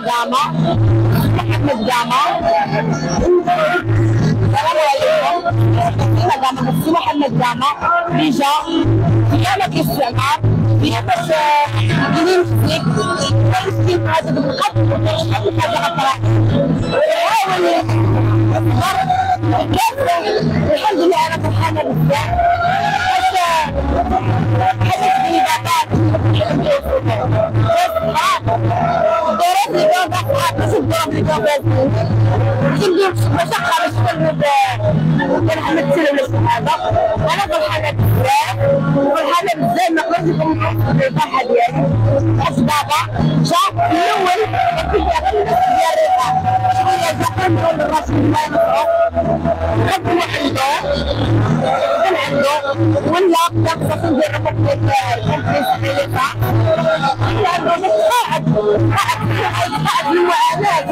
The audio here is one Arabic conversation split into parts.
جامع محمد جامع. السلام عليكم. أنا جامع بس محمد جامع بيجا أنا كاستعمار بيحبس جنين فيك ويسكين هذا بالقط ويشحن حاجة غطرة ويحاول يصبر الحمد لله أنا فرحانة بزاف بس حدث لي دابات الدورات اللي كانوا ضعفات بس الدورات اللي كانوا فاسدين كندير مشقة باش كنمثلوا هذا. أنا فرحانة بزاف فرحانة بزاف ما نقدرش نكون الفرحة ديالي حيت بابا جا الأول كنت غير الناس ديال الرضا شوية زعما نقول للراس الله ينصرو خدمنا عنده ولا خاصة ندير ريبورت الكونفرنس ديال لأنه قاعد المعاناة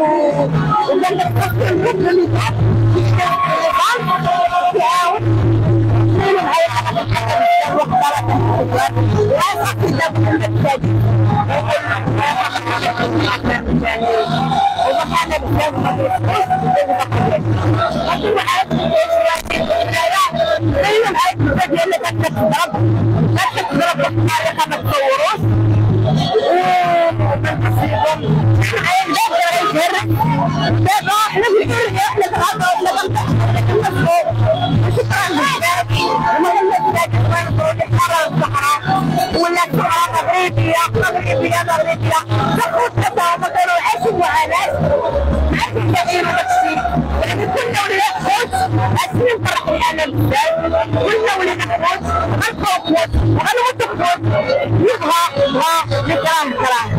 ولا نقصد الرجل اللي تعب يعاون نحن معايا حاجة الحاجة وقت لا تقصد بالمكتب ومكانة بزاف ما بيخصوص لكن معايا دايما معايا بزاف ديال اللي كتضرب الحقيقة ما تصوروش وكنحسيكم معايا بزاف ديال دابا حنا كنقولوا حنا كنهضروا حنا كنمسكوا شكرا بزاف المهم الناس كنهضروا الحرارة الصحراء ولا الصحراء مغربية تاخذ تفاهم كانوا عايشين معاناة عايشين التغيير وداكشي ولكن كلنا ولينا خوت هادشي مفرحني أنا بزاف كلنا ولينا خوت غنبقاو خوت وغنموتو خوت يبغى الكرام